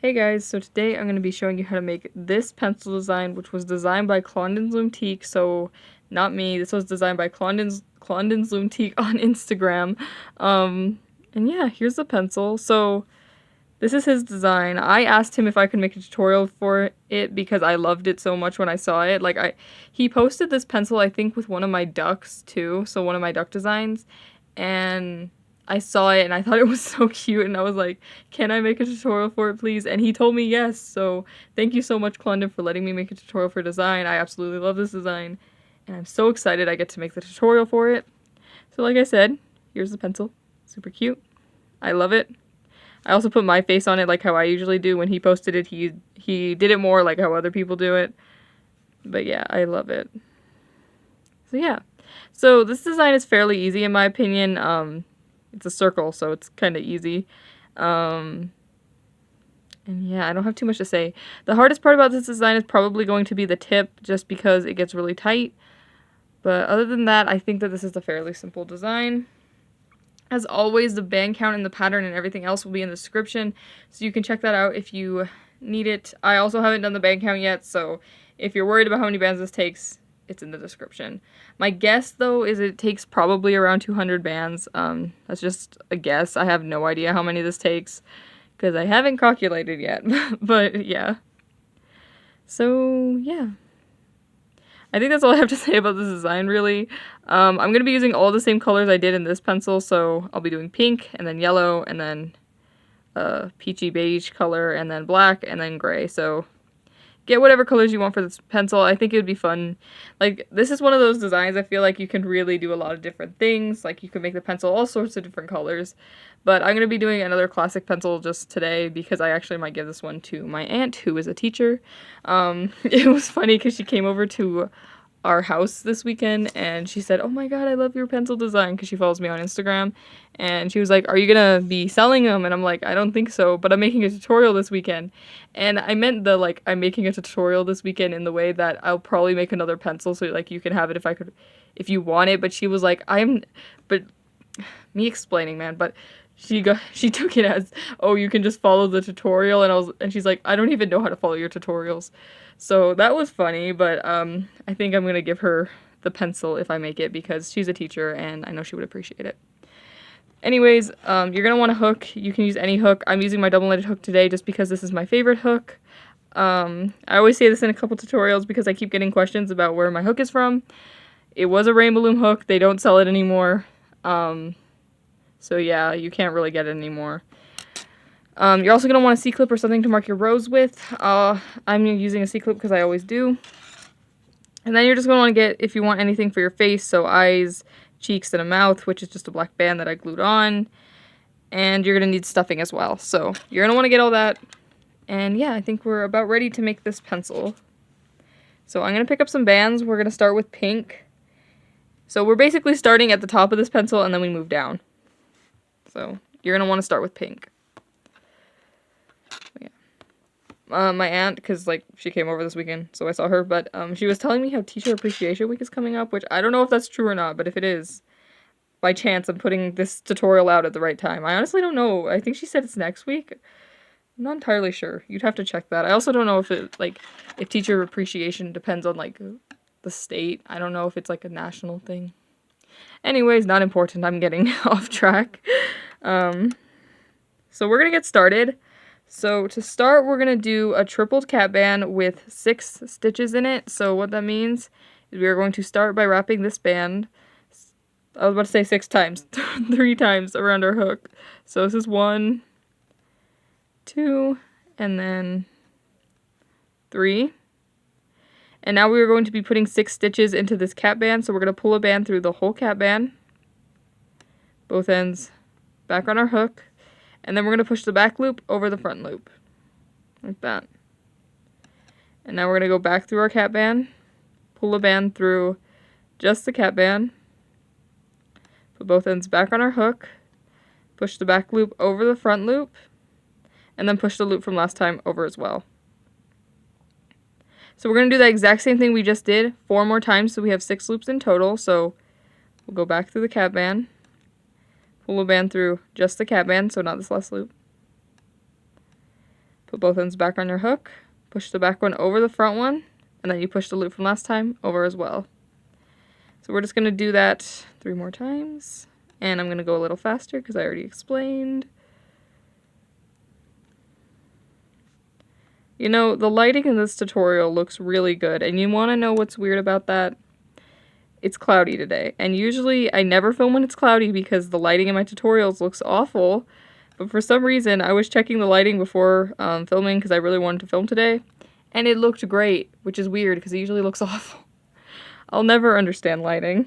Hey guys, so today I'm going to be showing you how to make this pencil design, which was designed by Loomigurumi, so not me. This was designed by Loomigurumi on Instagram. And yeah, here's the pencil. So this is his design. I asked him if I could make a tutorial for it because I loved it so much when I saw it. He posted this pencil, I think, with one of my ducks too, so one of my duck designs, and I saw it and I thought it was so cute, and I was like, can I make a tutorial for it, please? And he told me yes, so thank you so much, Clondon, for letting me make a tutorial for design. I absolutely love this design, and I'm so excited I get to make the tutorial for it. So like I said, here's the pencil. Super cute. I love it. I also put my face on it like how I usually do. When he posted it, he did it more like how other people do it. But yeah, I love it. So yeah. So this design is fairly easy in my opinion. It's a circle, so it's kind of easy. And yeah, I don't have too much to say. The hardest part about this design is probably going to be the tip, just because it gets really tight. But other than that, I think that this is a fairly simple design. As always, the band count and the pattern and everything else will be in the description, so you can check that out if you need it. I also haven't done the band count yet, so if you're worried about how many bands this takes, it's in the description. My guess, though, is it takes probably around 200 bands. That's just a guess. I have no idea how many this takes, because I haven't calculated yet, but yeah. So, yeah. I think that's all I have to say about this design, really. I'm going to be using all the same colors I did in this pencil, so I'll be doing pink, and then yellow, and then peachy beige color, and then black, and then gray. So get whatever colors you want for this pencil. I think it would be fun. Like, this is one of those designs I feel like you can really do a lot of different things. Like, you can make the pencil all sorts of different colors. But I'm going to be doing another classic pencil just today because I actually might give this one to my aunt, who is a teacher. It was funny because she came over to our house this weekend and she said, "Oh my god, I love your pencil design," because she follows me on Instagram, and she was like, "Are you gonna be selling them?" And I'm like, "I don't think so, but I'm making a tutorial this weekend." And I meant the, like, I'm making a tutorial this weekend in the way that I'll probably make another pencil so, like, you can have it if you want it. But she was like, but me explaining, man, but she took it as, "Oh, you can just follow the tutorial," and she's like, "I don't even know how to follow your tutorials." So that was funny, but I think I'm gonna give her the pencil if I make it because she's a teacher and I know she would appreciate it. Anyways, you're gonna want a hook. You can use any hook. I'm using my double-ended hook today just because this is my favorite hook. I always say this in a couple tutorials because I keep getting questions about where my hook is from. It was a Rainbowloom hook. They don't sell it anymore. So yeah, you can't really get it anymore. You're also going to want a C-clip or something to mark your rows with. I'm using a C-clip because I always do. And then you're just going to want to get, if you want anything for your face, so eyes, cheeks, and a mouth, which is just a black band that I glued on. And you're going to need stuffing as well. So you're going to want to get all that. And yeah, I think we're about ready to make this pencil. So I'm going to pick up some bands. We're going to start with pink. So we're basically starting at the top of this pencil and then we move down. So you're going to want to start with pink. Yeah. My aunt, because, like, she came over this weekend, so I saw her, but she was telling me how Teacher Appreciation Week is coming up, which I don't know if that's true or not, but if it is, by chance, I'm putting this tutorial out at the right time. I honestly don't know. I think she said it's next week. I'm not entirely sure. You'd have to check that. I also don't know if if Teacher Appreciation depends on, like, the state. I don't know if it's, like, a national thing. Anyways, not important. I'm getting off track. So we're gonna get started. So to start, we're going to do a tripled cap band with 6 stitches in it. So what that means is we are going to start by wrapping this band, I was about to say 6 times, 3 times around our hook. So this is 1, 2, and then 3. And now we are going to be putting 6 stitches into this cap band. So we're going to pull a band through the whole cap band, both ends back on our hook. And then we're going to push the back loop over the front loop, like that. And now we're going to go back through our cap band, pull a band through just the cap band, put both ends back on our hook, push the back loop over the front loop, and then push the loop from last time over as well. So we're going to do that exact same thing we just did 4 more times, so we have 6 loops in total. So we'll go back through the cap band, pull a band through just the cap band, so not this last loop. Put both ends back on your hook, push the back one over the front one, and then you push the loop from last time over as well. So we're just going to do that 3 more times, and I'm going to go a little faster because I already explained. You know, the lighting in this tutorial looks really good, and you want to know what's weird about that? It's cloudy today, and usually I never film when it's cloudy because the lighting in my tutorials looks awful, but for some reason I was checking the lighting before filming because I really wanted to film today, and it looked great, which is weird because it usually looks awful. I'll never understand lighting.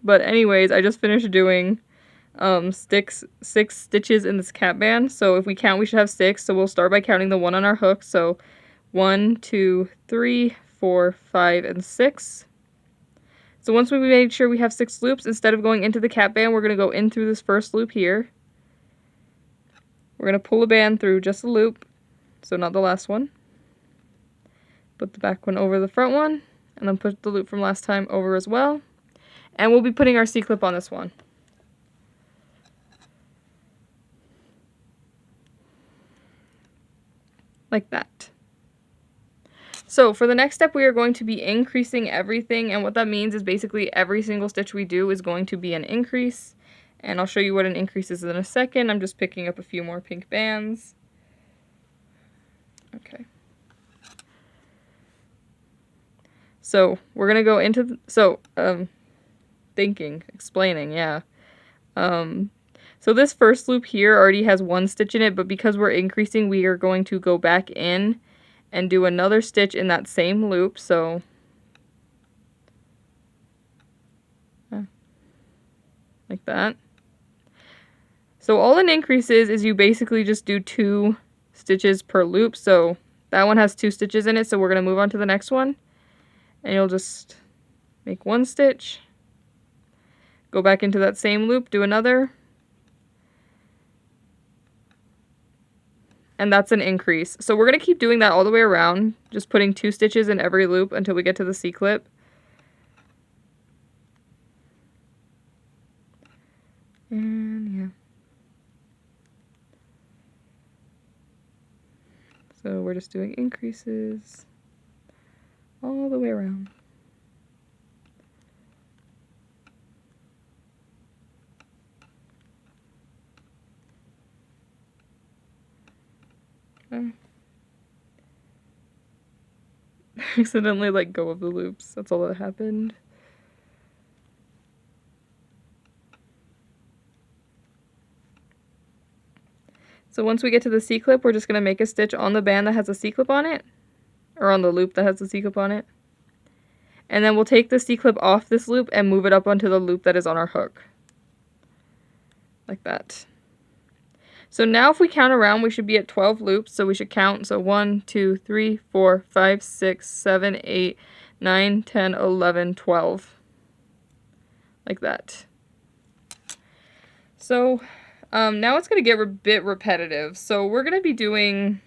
But anyways, I just finished doing 6 stitches in this cap band. So if we count, we should have 6. So we'll start by counting the one on our hook. So 1, 2, 3, 4, 5, and 6. So once we made sure we have 6 loops, instead of going into the cap band, we're going to go in through this first loop here. We're going to pull a band through just a loop, so not the last one. Put the back one over the front one, and then put the loop from last time over as well. And we'll be putting our C-clip on this one. Like that. So for the next step, we are going to be increasing everything, and what that means is basically every single stitch we do is going to be an increase, and I'll show you what an increase is in a second. I'm just picking up a few more pink bands. Okay. So we're gonna go into explaining, yeah. So this first loop here already has 1 stitch in it, but because we're increasing, we are going to go back in and do another stitch in that same loop, so like that. So all an increase is you basically just do 2 stitches per loop, so that one has 2 stitches in it, so we're going to move on to the next one, and you'll just make 1 stitch, go back into that same loop, do another, and that's an increase. So we're going to keep doing that all the way around, just putting 2 stitches in every loop until we get to the C-clip. And yeah. So we're just doing increases all the way around. Accidentally let go of the loops. That's all that happened. So once we get to the C-clip, we're just going to make a stitch on the band that has a C-clip on it, or on the loop that has a C-clip on it. And then we'll take the C-clip off this loop and move it up onto the loop that is on our hook. Like that. So now if we count around, we should be at 12 loops, so we should count. So 1, 2, 3, 4, 5, 6, 7, 8, 9, 10, 11, 12. Like that. So now it's going to get a bit repetitive. So we're going to be doing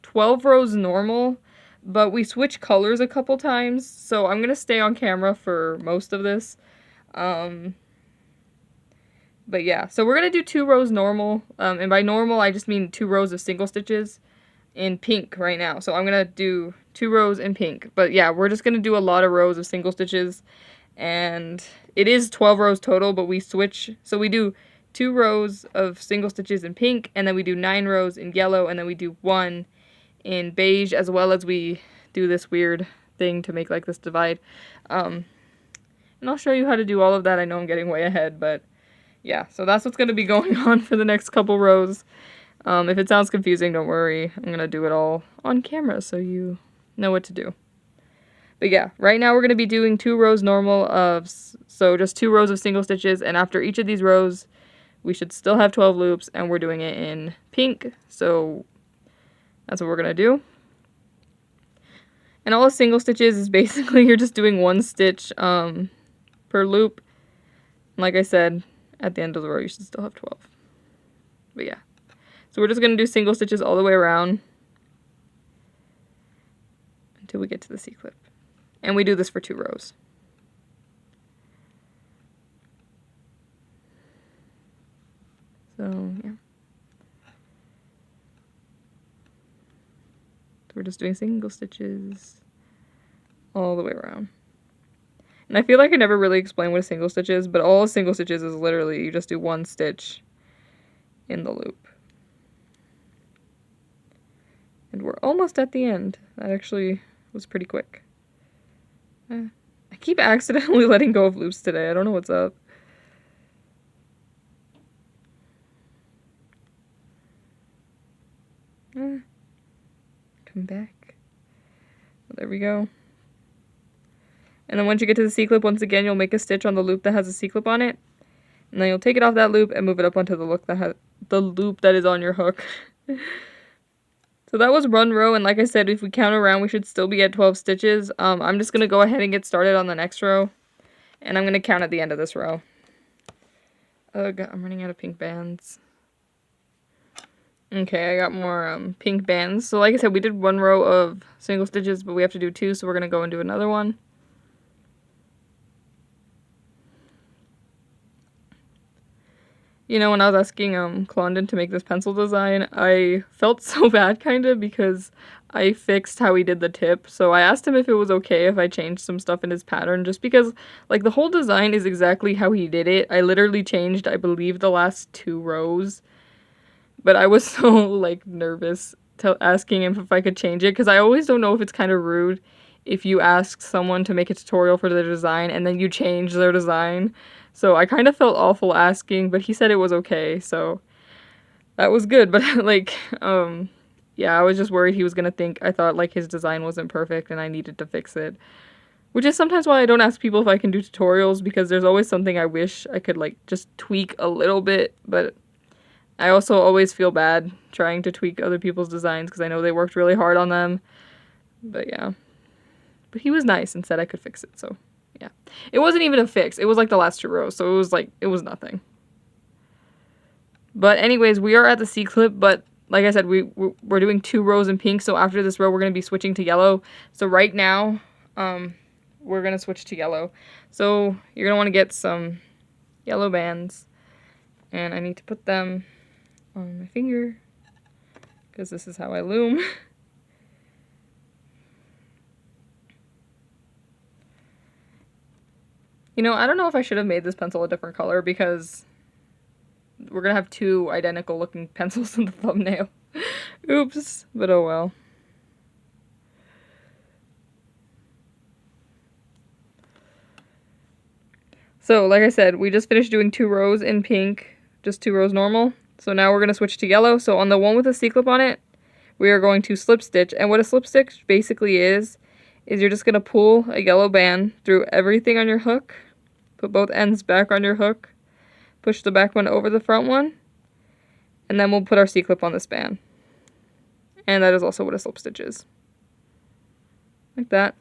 12 rows normal, but we switch colors a couple times. So I'm going to stay on camera for most of this. But yeah, so we're going to do 2 rows normal, and by normal I just mean 2 rows of single stitches in pink right now. So I'm going to do 2 rows in pink, but yeah, we're just going to do a lot of rows of single stitches, and it is 12 rows total, but we switch, so we do 2 rows of single stitches in pink, and then we do 9 rows in yellow, and then we do 1 in beige, as well as we do this weird thing to make like this divide. And I'll show you how to do all of that. I know I'm getting way ahead, but yeah, so that's what's going to be going on for the next couple rows. If it sounds confusing, don't worry. I'm going to do it all on camera so you know what to do. But yeah, right now we're going to be doing 2 rows normal of, so just 2 rows of single stitches, and after each of these rows, we should still have 12 loops, and we're doing it in pink, so that's what we're going to do. And all the single stitches is basically you're just doing 1 stitch per loop. Like I said, at the end of the row, you should still have 12. But yeah. So we're just going to do single stitches all the way around until we get to the C-clip. And we do this for 2 rows. So, yeah. So we're just doing single stitches all the way around. And I feel like I never really explained what a single stitch is, but all a single stitches is literally you just do one stitch in the loop. And we're almost at the end. That actually was pretty quick. I keep accidentally letting go of loops today. I don't know what's up. Come back. Well, there we go. And then once you get to the C-clip, once again, you'll make a stitch on the loop that has a C-clip on it. And then you'll take it off that loop and move it up onto the loop that is on your hook. So that was one row, and like I said, if we count around, we should still be at 12 stitches. I'm just going to go ahead and get started on the next row, and I'm going to count at the end of this row. Ugh, I'm running out of pink bands. Okay, I got more pink bands. So like I said, we did one row of single stitches, but we have to do two, so we're going to go and do another one. You know, when I was asking Clondon to make this pencil design, I felt so bad kind of because I fixed how he did the tip. So I asked him if it was okay if I changed some stuff in his pattern, just because like the whole design is exactly how he did it. I literally changed, I believe, the last 2 rows. But I was so like nervous asking him if I could change it because I always don't know if it's kind of rude if you ask someone to make a tutorial for their design and then you change their design. So I kind of felt awful asking, but he said it was okay, so that was good. But like, yeah, I was just worried he was gonna think I thought like his design wasn't perfect and I needed to fix it. Which is sometimes why I don't ask people if I can do tutorials, because there's always something I wish I could like just tweak a little bit, but I also always feel bad trying to tweak other people's designs because I know they worked really hard on them. But yeah. But he was nice and said I could fix it, so yeah. It wasn't even a fix. It was like the last 2 rows, so it was nothing. But anyways, we are at the C-clip, but like I said, we're doing 2 rows in pink, so after this row, we're going to be switching to yellow. So right now, we're going to switch to yellow. So you're going to want to get some yellow bands, and I need to put them on my finger, because this is how I loom. You know, I don't know if I should have made this pencil a different color because we're gonna have 2 identical looking pencils in the thumbnail. Oops, but oh well. So, like I said, we just finished doing 2 rows in pink, just 2 rows normal. So now we're gonna switch to yellow. So on the one with a C-clip on it, we are going to slip stitch. And what a slip stitch basically is you're just going to pull a yellow band through everything on your hook, put both ends back on your hook, push the back one over the front one, and then we'll put our C-clip on this band. And that is also what a slip stitch is. Like that.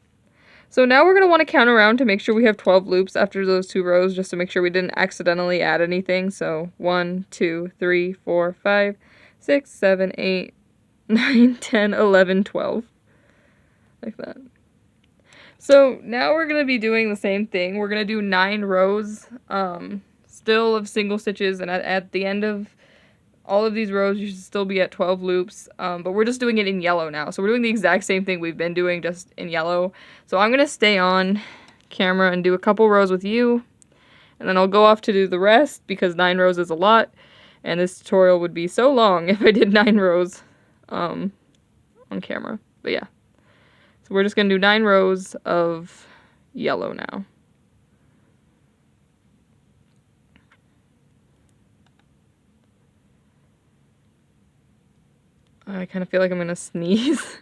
So now we're going to want to count around to make sure we have 12 loops after those 2 rows, just to make sure we didn't accidentally add anything. So 1, 2, 3, 4, 5, 6, 7, 8, 9, 10, 11, 12. Like that. So now we're going to be doing the same thing. We're going to do 9 rows still of single stitches, and at the end of all of these rows you should still be at 12 loops, but we're just doing it in yellow now. So we're doing the exact same thing we've been doing, just in yellow. So I'm going to stay on camera and do a couple rows with you, and then I'll go off to do the rest because 9 rows is a lot, and this tutorial would be so long if I did 9 rows on camera. But yeah. So we're just going to do 9 rows of yellow now. I kind of feel like I'm going to sneeze.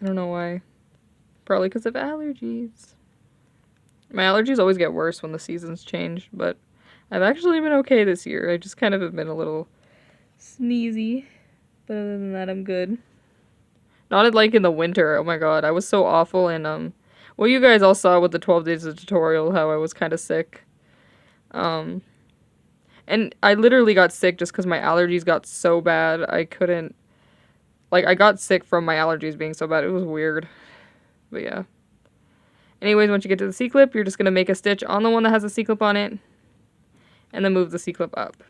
I don't know why. Probably because of allergies. My allergies always get worse when the seasons change, but I've actually been okay this year. I just kind of have been a little sneezy. But other than that, I'm good. Not like in the winter. Oh my god, I was so awful. And well, you guys all saw with the 12 days of tutorial how I was kind of sick. And I literally got sick just because my allergies got so bad. I couldn't, like, I got sick from my allergies being so bad. It was weird. But yeah. Anyways, once you get to the C-clip, you're just going to make a stitch on the one that has a C-clip on it, and then move the C-clip up.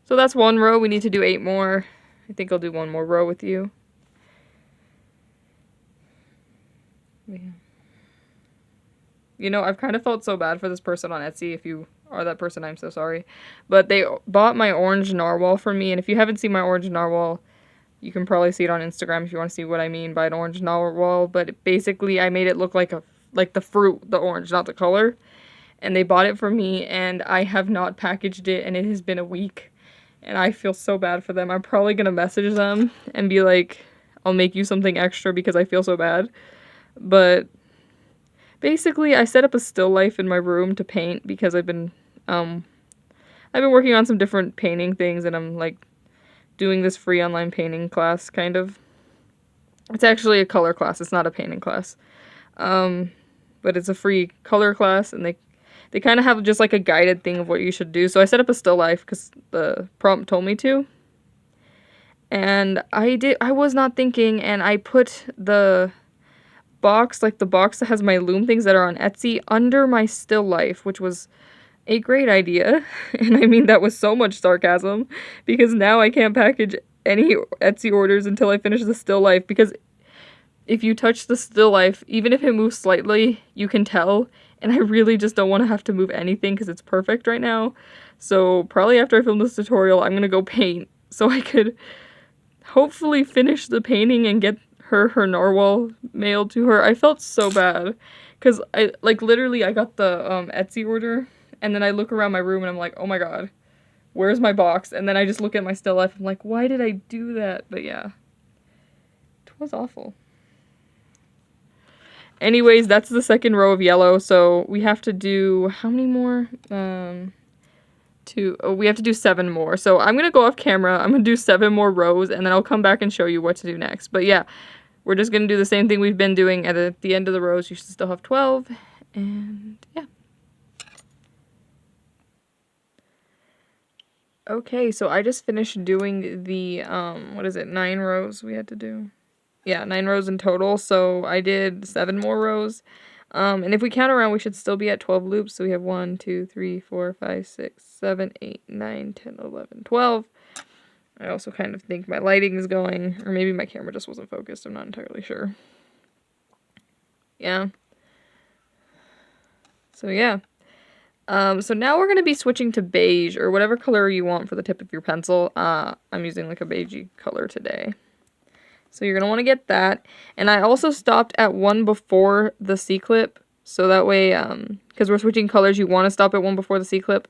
So that's 1 row. We need to do 8 more, I think I'll do one more row with you. Yeah. You know, I've kind of felt so bad for this person on Etsy. If you are that person, I'm so sorry. But they bought my orange narwhal for me, and if you haven't seen my orange narwhal, you can probably see it on Instagram if you want to see what I mean by an orange narwhal. But basically, I made it look like the fruit, the orange, not the color. And they bought it for me, and I have not packaged it, and it has been a week. And I feel so bad for them. I'm probably gonna message them and be like, I'll make you something extra because I feel so bad. But basically, I set up a still life in my room to paint because I've been working on some different painting things, and I'm like doing this free online painting class, kind of. It's actually a color class. It's not a painting class. But it's a free color class, and they kind of have just like a guided thing of what you should do. So I set up a still life because the prompt told me to. And I was not thinking, and I put the box, like the box that has my loom things that are on Etsy, under my still life, which was a great idea. And I mean that with so much sarcasm, because now I can't package any Etsy orders until I finish the still life, because if you touch the still life, even if it moves slightly, you can tell. And I really just don't want to have to move anything because it's perfect right now. So probably after I film this tutorial, I'm going to go paint so I could hopefully finish the painting and get her narwhal mailed to her. I felt so bad because I literally I got the Etsy order, and then I look around my room and I'm like, oh my god, where's my box? And then I just look at my still life. I'm like, why did I do that? But yeah, it was awful. Anyways, that's the second row of yellow, so we have to do, how many more? We have to do 7 more. So I'm going to go off camera, I'm going to do 7 more rows, and then I'll come back and show you what to do next. But yeah, we're just going to do the same thing we've been doing. At the end of the rows, you should still have 12, and yeah. Okay, so I just finished doing the, 9 rows we had to do? Yeah, 9 rows in total, so I did 7 more rows. And if we count around, we should still be at 12 loops. So we have 1, 2, 3, 4, 5, 6, 7, 8, 9, 10, 11, 12. I also kind of think my lighting is going, or maybe my camera just wasn't focused. I'm not entirely sure. Yeah. So yeah. So now we're going to be switching to beige, or whatever color you want for the tip of your pencil. I'm using like a beigey color today. So you're going to want to get that. And I also stopped at 1 before the C-clip. So that way, because we're switching colors, you want to stop at 1 before the C-clip.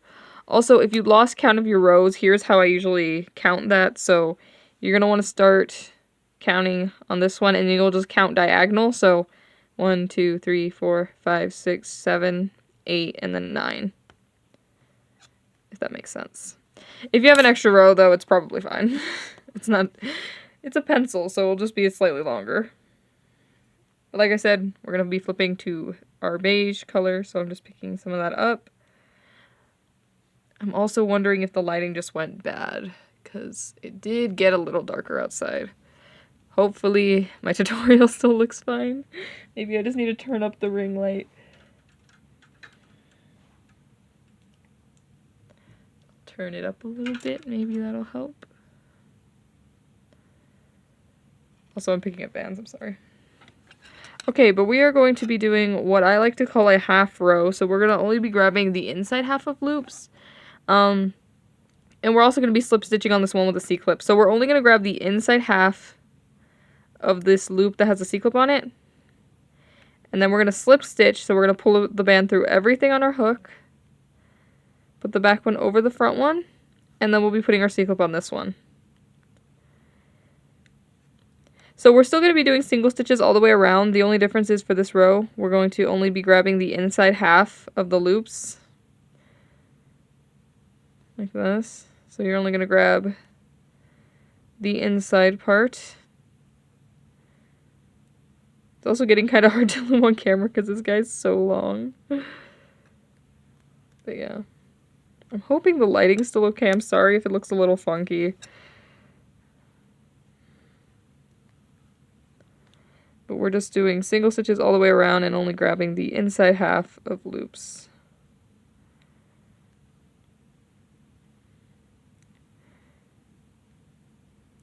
Also, if you lost count of your rows, here's how I usually count that. So you're going to want to start counting on this one, and you'll just count diagonal. So 1, 2, 3, 4, 5, 6, 7, 8, and then 9. If that makes sense. If you have an extra row, though, it's probably fine. It's a pencil, so it'll just be slightly longer. But like I said, we're going to be flipping to our beige color, so I'm just picking some of that up. I'm also wondering if the lighting just went bad, because it did get a little darker outside. Hopefully my tutorial still looks fine. Maybe I just need to turn up the ring light. Turn it up a little bit, maybe that'll help. Also, I'm picking up bands, I'm sorry. Okay, but we are going to be doing what I like to call a half row. So we're going to only be grabbing the inside half of loops. And we're also going to be slip stitching on this one with a C-clip. So we're only going to grab the inside half of this loop that has a C-clip on it. And then we're going to slip stitch. So we're going to pull the band through everything on our hook. Put the back one over the front one. And then we'll be putting our C-clip on this one. So we're still going to be doing single stitches all the way around. The only difference is for this row, we're going to only be grabbing the inside half of the loops. Like this. So you're only going to grab the inside part. It's also getting kind of hard to loom on camera because this guy's so long. But yeah. I'm hoping the lighting's still okay. I'm sorry if it looks a little funky. But we're just doing single stitches all the way around and only grabbing the inside half of loops.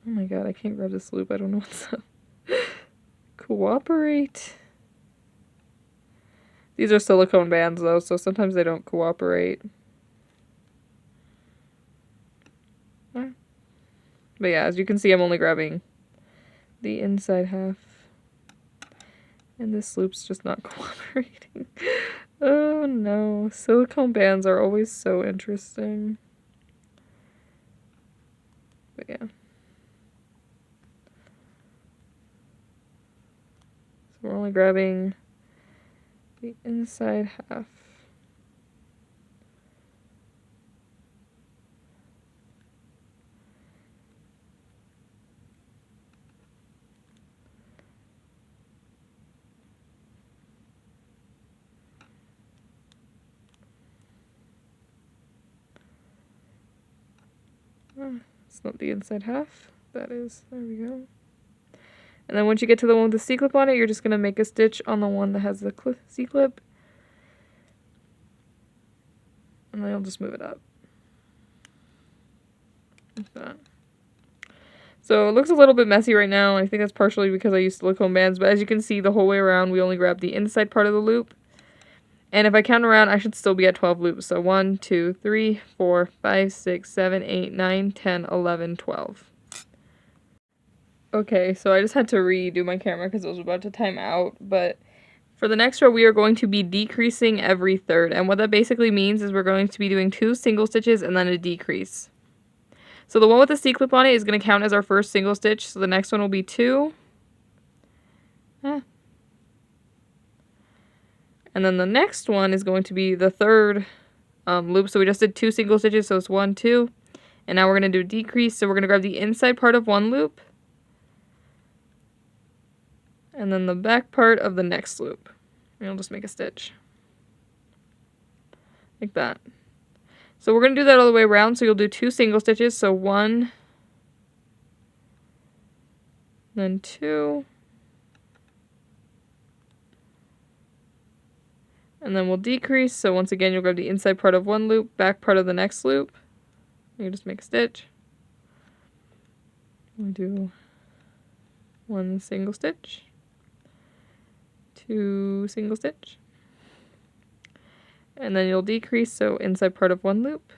Oh my my god, I can't grab this loop. I don't know what's up. Cooperate. These are silicone bands though, so sometimes they don't cooperate. But yeah, as you can see, I'm only grabbing the inside half. And this loop's just not cooperating. Oh no, silicone bands are always so interesting. But yeah. So we're only grabbing the inside half. It's not the inside half. That is, there we go. And then once you get to the one with the C-clip on it, you're just going to make a stitch on the one that has the C-clip. And then you'll just move it up. Like that. So it looks a little bit messy right now. I think that's partially because I used silicone bands. But as you can see, the whole way around, we only grabbed the inside part of the loop. And if I count around, I should still be at 12 loops. So 1, 2, 3, 4, 5, 6, 7, 8, 9, 10, 11, 12. Okay, so I just had to redo my camera because it was about to time out. But for the next row, we are going to be decreasing every third. And what that basically means is we're going to be doing 2 single stitches and then a decrease. So the one with the C-clip on it is going to count as our first single stitch. So the next one will be 2. And then the next one is going to be the third loop. So we just did 2 single stitches, so it's 1, 2. And now we're going to do a decrease. So we're going to grab the inside part of one loop. And then the back part of the next loop. And you'll just make a stitch. Like that. So we're going to do that all the way around. So you'll do 2 single stitches. So 1, then 2. And then we'll decrease. So once again, you'll grab the inside part of one loop, back part of the next loop. You just make a stitch. We do 1 single stitch, 2 single stitch, and then you'll decrease. So inside part of one loop,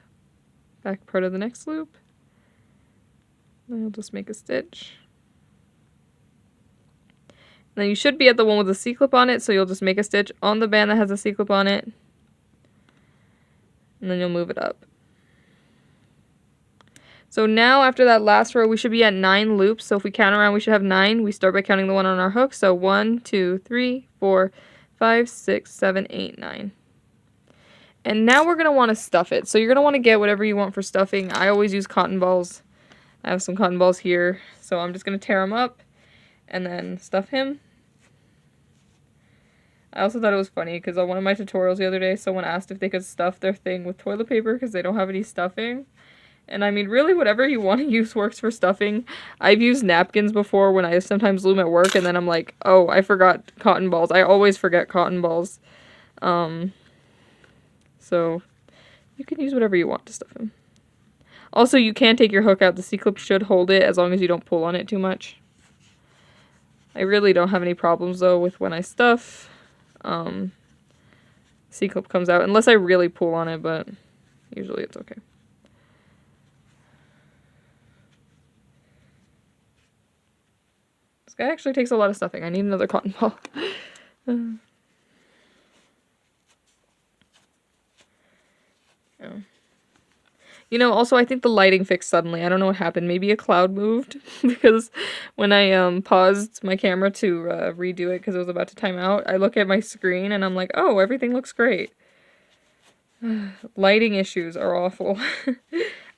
back part of the next loop. Then you'll just make a stitch. Then you should be at the one with the C-clip on it, so you'll just make a stitch on the band that has a C-clip on it. And then you'll move it up. So now after that last row, we should be at 9 loops. So if we count around, we should have 9. We start by counting the one on our hook. So 1, 2, 3, 4, 5, 6, 7, 8, 9. And now we're going to want to stuff it. So you're going to want to get whatever you want for stuffing. I always use cotton balls. I have some cotton balls here. So I'm just going to tear them up and then stuff him. I also thought it was funny because on one of my tutorials the other day, someone asked if they could stuff their thing with toilet paper because they don't have any stuffing. And I mean, really, whatever you want to use works for stuffing. I've used napkins before when I sometimes loom at work, and then I'm like, oh, I forgot cotton balls. I always forget cotton balls. So you can use whatever you want to stuff him. Also, you can take your hook out. The C-clip should hold it as long as you don't pull on it too much. I really don't have any problems, though, with when I stuff. C-clip comes out, unless I really pull on it, but usually it's okay. This guy actually takes a lot of stuffing. I need another cotton ball. Yeah. You know, also I think the lighting fixed suddenly. I don't know what happened. Maybe a cloud moved because when I paused my camera to redo it because it was about to time out, I look at my screen and I'm like, oh, everything looks great. Lighting issues are awful.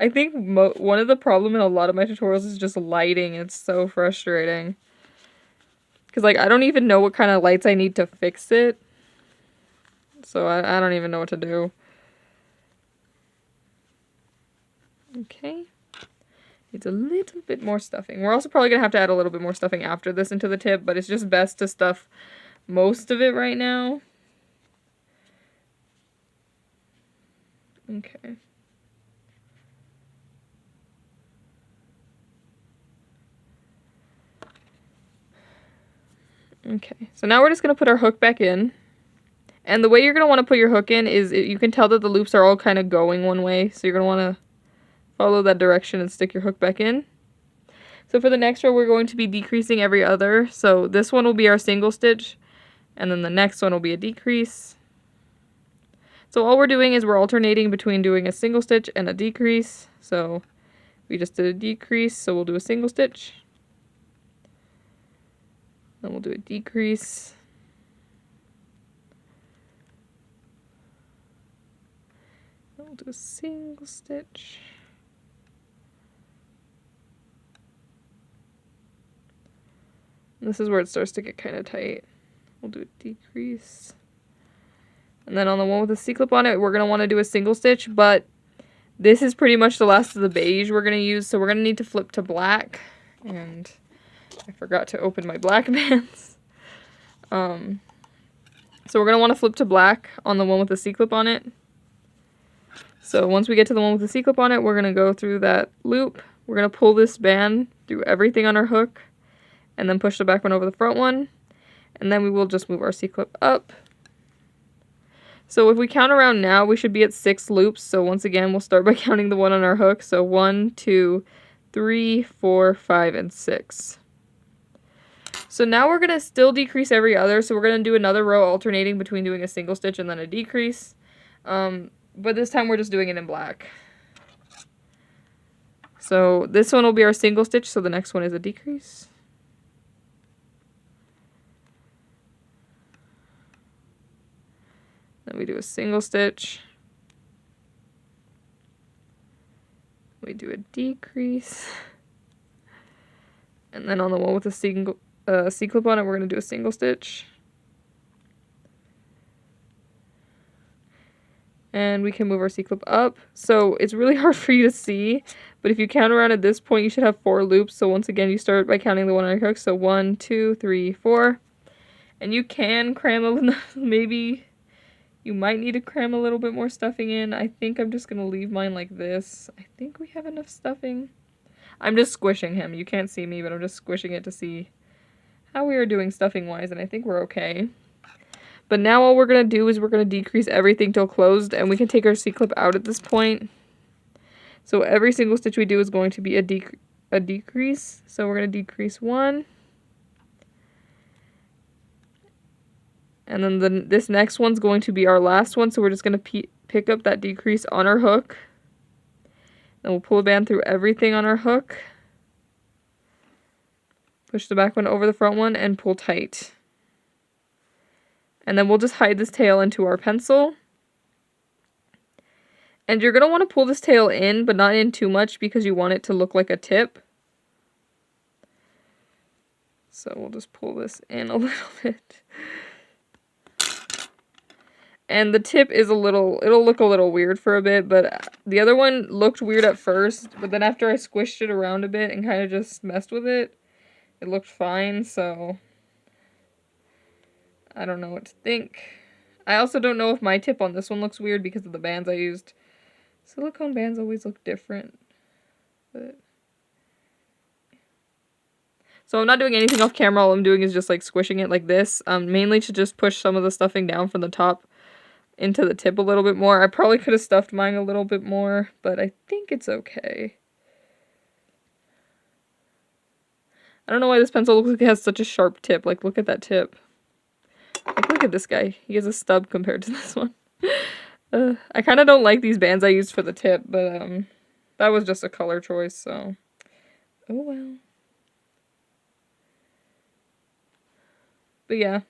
I think one of the problem in a lot of my tutorials is just lighting. It's so frustrating. Because, like, I don't even know what kind of lights I need to fix it. So I don't even know what to do. Okay. Needs a little bit more stuffing. We're also probably going to have to add a little bit more stuffing after this into the tip, but it's just best to stuff most of it right now. Okay. Okay, so now we're just going to put our hook back in. And the way you're going to want to put your hook in is you can tell that the loops are all kind of going one way. So you're going to want to follow that direction and stick your hook back in. So for the next row, we're going to be decreasing every other. So this one will be our single stitch. And then the next one will be a decrease. So all we're doing is we're alternating between doing a single stitch and a decrease. So we just did a decrease, so we'll do a single stitch. Then we'll do a decrease. Then we'll do a single stitch. And this is where it starts to get kind of tight. We'll do a decrease. And then on the one with the C-clip on it, we're going to want to do a single stitch, but this is pretty much the last of the beige we're going to use, so we're going to need to flip to black. And I forgot to open my black bands. So we're going to want to flip to black on the one with the C-clip on it. So once we get to the one with the C-clip on it, we're going to go through that loop. We're going to pull this band through everything on our hook, and then push the back one over the front one. And then we will just move our C-clip up. So if we count around now, we should be at 6 loops. So once again, we'll start by counting the one on our hook. So 1, 2, 3, 4, 5, and 6. So now we're going to still decrease every other. So we're going to do another row alternating between doing a single stitch and then a decrease. But this time we're just doing it in black. So this one will be our single stitch. So the next one is a decrease. Then we do a single stitch. We do a decrease. And then on the one with the single C-clip on it, we're going to do a single stitch. And we can move our C-clip up. So it's really hard for you to see, but if you count around at this point, you should have 4 loops. So once again, you start by counting the one on your hook. So 1, 2, 3, 4. And you can cram a little, maybe you might need to cram a little bit more stuffing in. I think I'm just going to leave mine like this. I think we have enough stuffing. I'm just squishing him. You can't see me, but I'm just squishing it to see how we are doing stuffing-wise, and I think we're okay. But now all we're going to do is we're going to decrease everything till closed, and we can take our C-clip out at this point. So every single stitch we do is going to be a decrease. So we're going to decrease 1. And then this next one's going to be our last one, so we're just going to pick up that decrease on our hook. Then we'll pull a band through everything on our hook. Push the back one over the front one and pull tight. And then we'll just hide this tail into our pencil. And you're going to want to pull this tail in, but not in too much because you want it to look like a tip. So we'll just pull this in a little bit. And the tip is it'll look a little weird for a bit, but the other one looked weird at first, but then after I squished it around a bit and kind of just messed with it, it looked fine, so I don't know what to think. I also don't know if my tip on this one looks weird because of the bands I used. Silicone bands always look different. But so I'm not doing anything off camera, all I'm doing is just like squishing it like this, mainly to just push some of the stuffing down from the top into the tip a little bit more. I probably could have stuffed mine a little bit more, but I think it's okay. I don't know why this pencil looks like it has such a sharp tip. Like, look at that tip. Like, look at this guy. He has a stub compared to this one. I kind of don't like these bands I used for the tip, but that was just a color choice, so oh well. But yeah.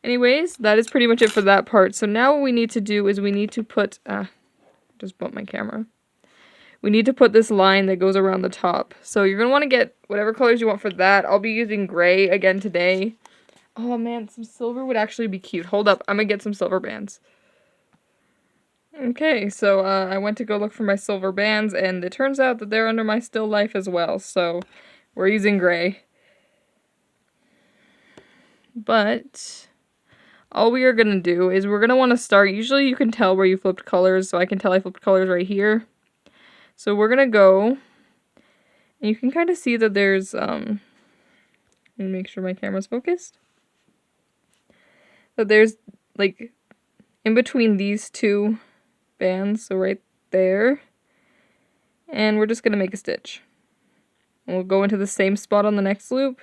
Anyways, that is pretty much it for that part. So now what we need to do is we need to put, just bumped my camera. We need to put this line that goes around the top. So you're going to want to get whatever colors you want for that. I'll be using gray again today. Oh man, some silver would actually be cute. Hold up, I'm going to get some silver bands. Okay, so I went to go look for my silver bands, and it turns out that they're under my still life as well. So we're using gray. But all we are going to do is we're going to want to start, usually you can tell where you flipped colors, so I can tell I flipped colors right here. So we're going to go, and you can kind of see that there's And make sure my camera's focused. So there's like in between these two bands, so right there. And we're just going to make a stitch. And we'll go into the same spot on the next loop.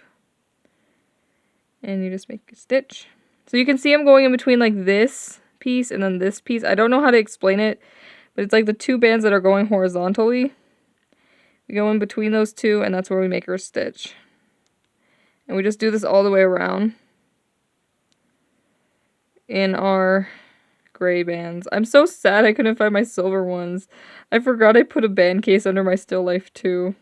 And you just make a stitch. So you can see I'm going in between like this piece and then this piece. I don't know how to explain it, but it's like the two bands that are going horizontally. We go in between those two, and that's where we make our stitch. And we just do this all the way around in our gray bands. I'm so sad I couldn't find my silver ones. I forgot I put a band case under my still life too.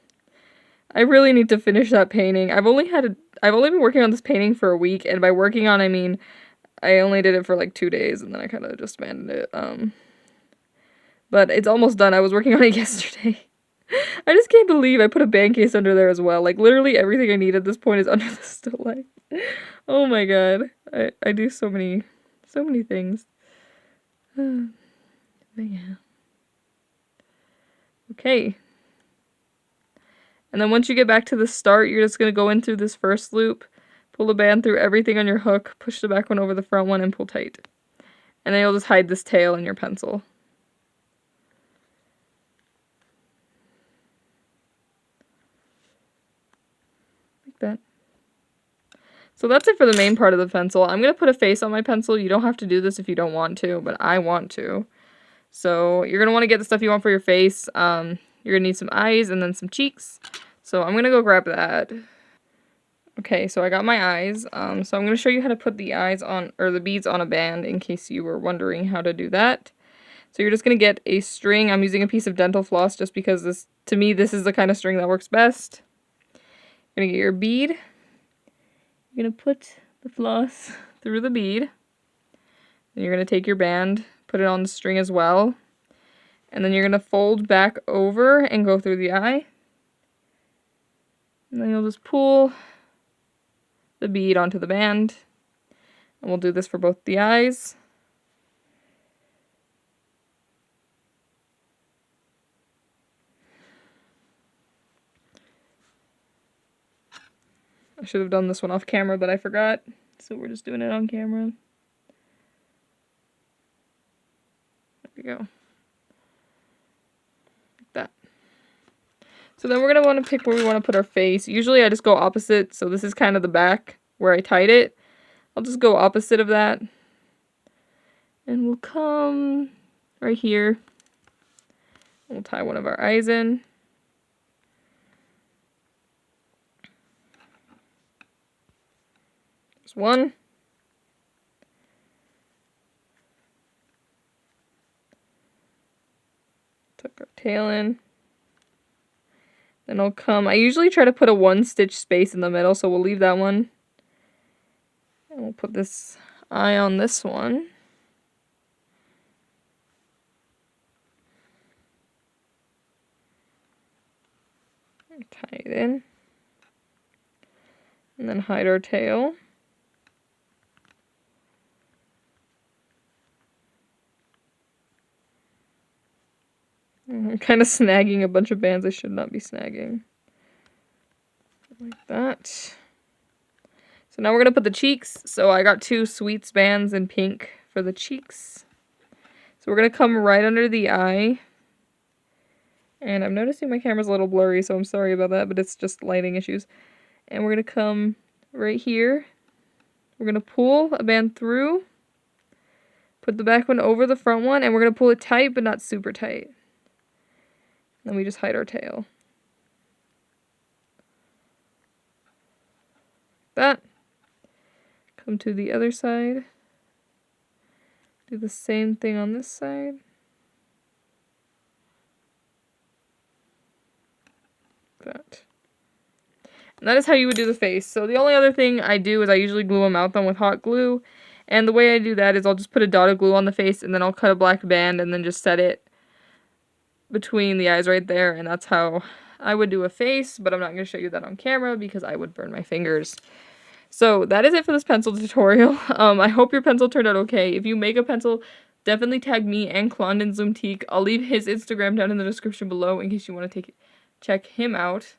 I really need to finish that painting. I've only been working on this painting for a week, and by working on I mean I only did it for like 2 days, and then I kind of just abandoned it. But it's almost done. I was working on it yesterday. I just can't believe I put a band case under there as well. Like, literally everything I need at this point is under the still life. Oh my god. I do so many things. But yeah. Okay. And then once you get back to the start, you're just going to go in through this first loop, pull the band through everything on your hook, push the back one over the front one, and pull tight. And then you'll just hide this tail in your pencil. Like that. So that's it for the main part of the pencil. I'm going to put a face on my pencil. You don't have to do this if you don't want to, but I want to. So you're going to want to get the stuff you want for your face. You're going to need some eyes and then some cheeks. So I'm going to go grab that. Okay, so I got my eyes. So I'm going to show you how to put the eyes on, or the beads on a band in case you were wondering how to do that. So you're just going to get a string. I'm using a piece of dental floss just because this, to me, this is the kind of string that works best. You're going to get your bead. You're going to put the floss through the bead. Then you're going to take your band, put it on the string as well. And then you're going to fold back over and go through the eye. And then you'll just pull the bead onto the band. And we'll do this for both the eyes. I should have done this one off camera, but I forgot. So we're just doing it on camera. There we go. That. So then we're going to want to pick where we want to put our face. Usually I just go opposite, so this is kind of the back where I tied it. I'll just go opposite of that. And we'll come right here. We'll tie one of our eyes in. There's one. Tuck our tail in. Then I'll come. I usually try to put a 1-stitch space in the middle, so we'll leave that one. And we'll put this eye on this one. And tie it in. And then hide our tail. I'm kind of snagging a bunch of bands I should not be snagging. Like that. So now we're going to put the cheeks. So I got 2 sweets bands in pink for the cheeks. So we're going to come right under the eye. And I'm noticing my camera's a little blurry, so I'm sorry about that, but it's just lighting issues. And we're going to come right here. We're going to pull a band through. Put the back one over the front one, and we're going to pull it tight, but not super tight. Then we just hide our tail. That. Come to the other side. Do the same thing on this side. That. And that is how you would do the face. So the only other thing I do is I usually glue a mouth on with hot glue. And the way I do that is I'll just put a dot of glue on the face, and then I'll cut a black band and then just set it between the eyes right there, and that's how I would do a face, but I'm not going to show you that on camera because I would burn my fingers. So that is it for this pencil tutorial. I hope your pencil turned out okay. If you make a pencil, definitely tag me and Clondon's Loomtique. I'll leave his Instagram down in the description below in case you want to check him out.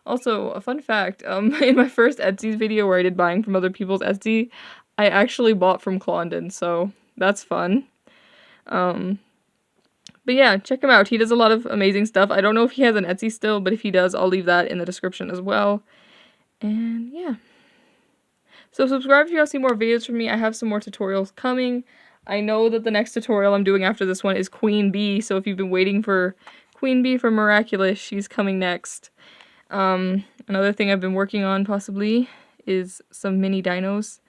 Also, a fun fact, in my first Etsy video where I did buying from other people's Etsy, I actually bought from Clondon, so that's fun. But yeah, check him out. He does a lot of amazing stuff. I don't know if he has an Etsy still, but if he does, I'll leave that in the description as well. And yeah. So subscribe if you want to see more videos from me. I have some more tutorials coming. I know that the next tutorial I'm doing after this one is Queen Bee, so if you've been waiting for Queen Bee from Miraculous, she's coming next. Another thing I've been working on possibly is some mini dinos.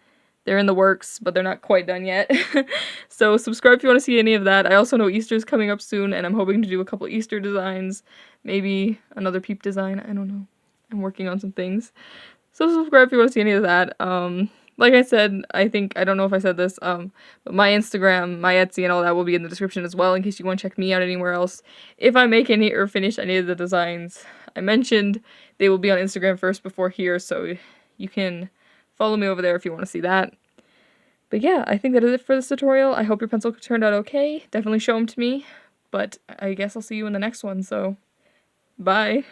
They're in the works, but they're not quite done yet. So subscribe if you want to see any of that. I also know Easter's coming up soon, and I'm hoping to do a couple Easter designs. Maybe another Peep design. I don't know. I'm working on some things. So subscribe if you want to see any of that. Like I said, I don't know if I said this, but my Instagram, my Etsy, and all that will be in the description as well in case you want to check me out anywhere else. If I make any or finish any of the designs I mentioned, they will be on Instagram first before here, so you can follow me over there if you want to see that. But yeah, I think that is it for this tutorial. I hope your pencil turned out okay. Definitely show them to me. But I guess I'll see you in the next one, so bye.